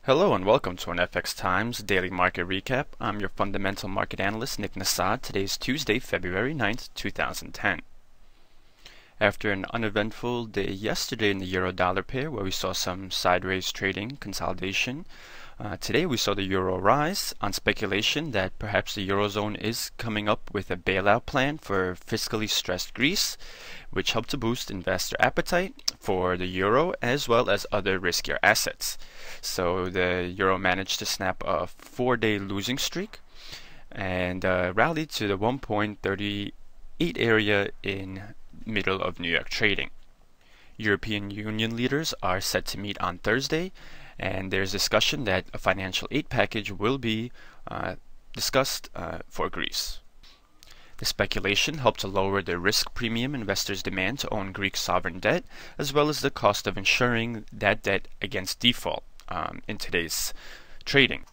Hello and welcome to an FXTimes daily market recap. I'm your fundamental market analyst, Nick Nassad. Today is Tuesday, February 9th, 2010. After an uneventful day yesterday in the euro-dollar pair where we saw some sideways trading consolidation, today we saw the euro rise on speculation that perhaps the eurozone is coming up with a bailout plan for fiscally stressed Greece, which helped to boost investor appetite for the euro as well as other riskier assets. So the euro managed to snap a 4-day losing streak and rallied to the 1.38 area in middle of New York trading. European Union leaders are set to meet on Thursday, and there's discussion that a financial aid package will be discussed for Greece. The speculation helped to lower the risk premium investors demand to own Greek sovereign debt, as well as the cost of insuring that debt against default in today's trading.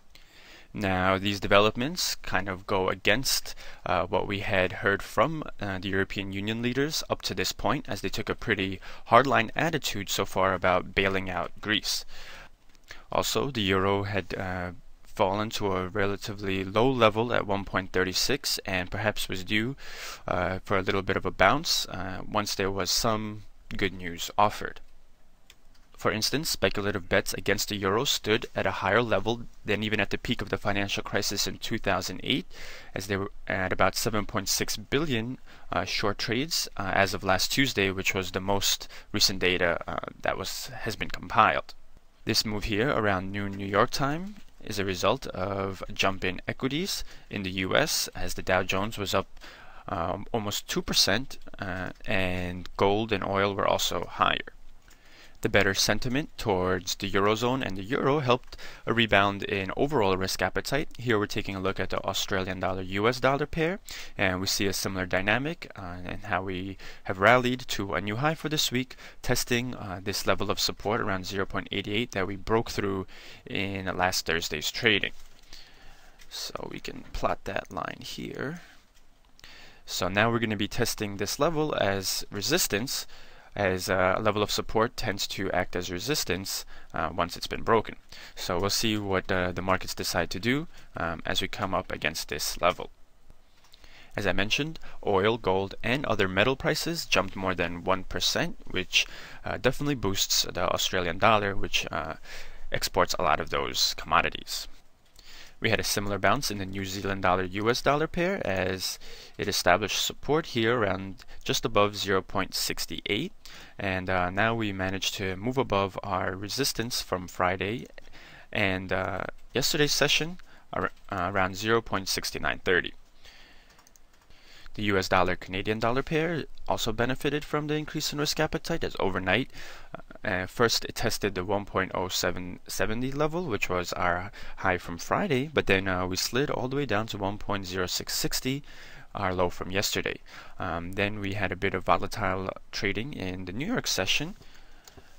Now, these developments kind of go against what we had heard from the European Union leaders up to this point, as they took a pretty hardline attitude so far about bailing out Greece. Also, the euro had fallen to a relatively low level at 1.36 and perhaps was due for a little bit of a bounce once there was some good news offered. For instance, speculative bets against the euro stood at a higher level than even at the peak of the financial crisis in 2008, as they were at about 7.6 billion short trades as of last Tuesday, which was the most recent data that has been compiled. This move here around noon New York time is a result of a jump in equities in the US, as the Dow Jones was up almost 2% and gold and oil were also higher. The better sentiment towards the eurozone and the euro helped a rebound in overall risk appetite. Here we're taking a look at the Australian dollar US dollar pair, and we see a similar dynamic and how we have rallied to a new high for this week, testing this level of support around 0.88 that we broke through in last Thursday's trading. So we can plot that line here. So now we're going to be testing this level as resistance, as a level of support tends to act as resistance once it's been broken. So we'll see what the markets decide to do as we come up against this level. As I mentioned, oil, gold, and other metal prices jumped more than 1%, which definitely boosts the Australian dollar, which exports a lot of those commodities. We had a similar bounce in the New Zealand dollar US dollar pair, as it established support here around just above 0.68, and now we managed to move above our resistance from Friday and yesterday's session around 0.6930. The US dollar Canadian dollar pair also benefited from the increase in risk appetite, as overnight first it tested the 1.0770 level, which was our high from Friday, but then we slid all the way down to 1.0660, our low from yesterday. Then we had a bit of volatile trading in the New York session.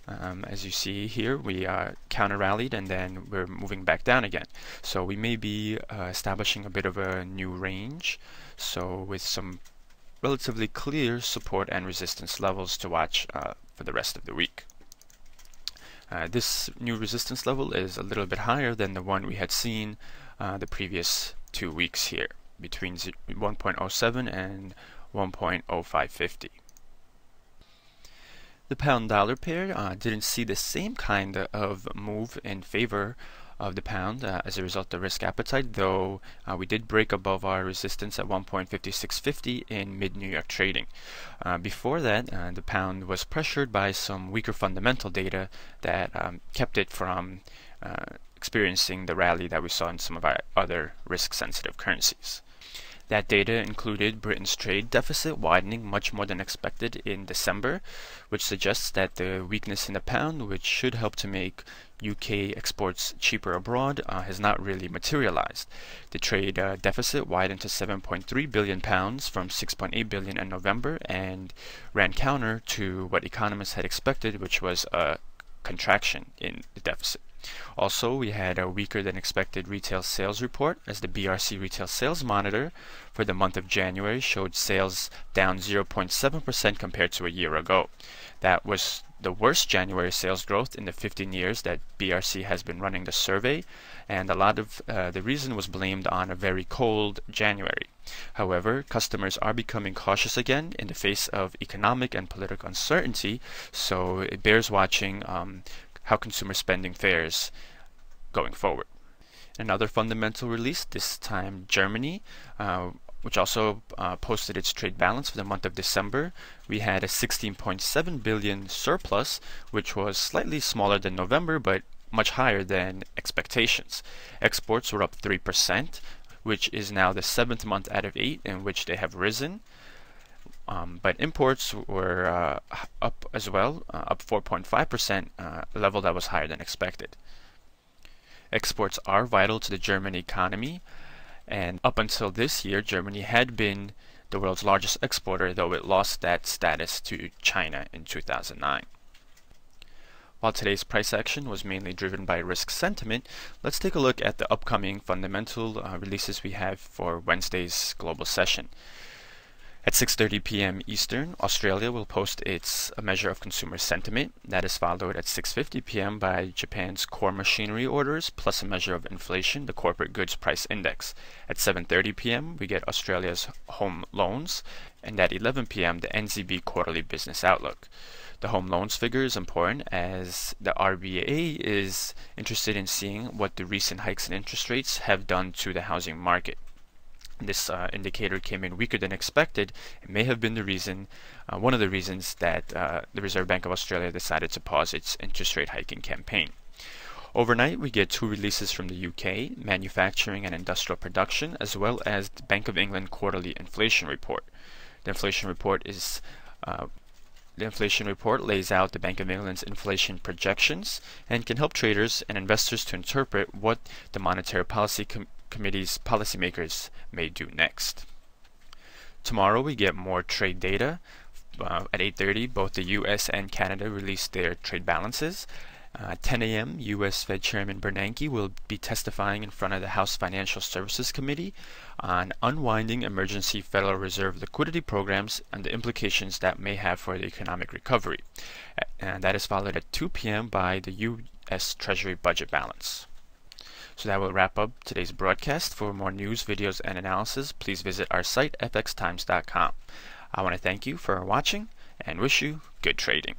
As you see here, we counter rallied and then we're moving back down again. So we may be establishing a bit of a new range, so with some relatively clear support and resistance levels to watch for the rest of the week. This new resistance level is a little bit higher than the one we had seen the previous 2 weeks here, between 1.07 and 1.0550. The pound dollar pair didn't see the same kind of move in favor of the pound as a result of risk appetite, though we did break above our resistance at 1.5650 in mid-New York trading. Before that, the pound was pressured by some weaker fundamental data that kept it from experiencing the rally that we saw in some of our other risk-sensitive currencies. That data included Britain's trade deficit widening much more than expected in December, which suggests that the weakness in the pound, which should help to make UK exports cheaper abroad, has not really materialized. The trade deficit widened to £7.3 billion from £6.8 billion in November and ran counter to what economists had expected, which was a contraction in the deficit. Also, we had a weaker than expected retail sales report, as the BRC Retail Sales Monitor for the month of January showed sales down 0.7% compared to a year ago. That was the worst January sales growth in the 15 years that BRC has been running the survey, and a lot of the reason was blamed on a very cold January. However, customers are becoming cautious again in the face of economic and political uncertainty, so it bears watching how consumer spending fares going forward. Another fundamental release, this time Germany, which also posted its trade balance for the month of December. We had a 16.7 billion surplus, which was slightly smaller than November, but much higher than expectations. Exports were up 3%, which is now the 7th month out of 8 in which they have risen. But imports were up as well, up 4.5%, a level that was higher than expected. Exports are vital to the German economy, and up until this year, Germany had been the world's largest exporter, though it lost that status to China in 2009. While today's price action was mainly driven by risk sentiment, let's take a look at the upcoming fundamental releases we have for Wednesday's global session. At 6:30 p.m. Eastern, Australia will post its measure of consumer sentiment. That is followed at 6:50 p.m. by Japan's core machinery orders plus a measure of inflation, the corporate goods price index. At 7:30 p.m. we get Australia's home loans, and at 11 p.m. the NZB quarterly business outlook. The home loans figure is important as the RBA is interested in seeing what the recent hikes in interest rates have done to the housing market. This indicator came in weaker than expected. It may have been the reason, one of the reasons that the Reserve Bank of Australia decided to pause its interest rate hiking campaign. Overnight, we get two releases from the UK, manufacturing and industrial production, as well as the Bank of England quarterly inflation report. The inflation report lays out the Bank of England's inflation projections and can help traders and investors to interpret what the Monetary Policy Committee's policymakers may do next. Tomorrow we get more trade data. At 8:30, both the US and Canada release their trade balances. At 10 a.m., U.S. Fed Chairman Bernanke will be testifying in front of the House Financial Services Committee on unwinding emergency Federal Reserve liquidity programs and the implications that may have for the economic recovery. And that is followed at 2 p.m. by the U.S. Treasury budget balance. So that will wrap up today's broadcast. For more news, videos, and analysis, please visit our site, FXTimes.com. I want to thank you for watching and wish you good trading.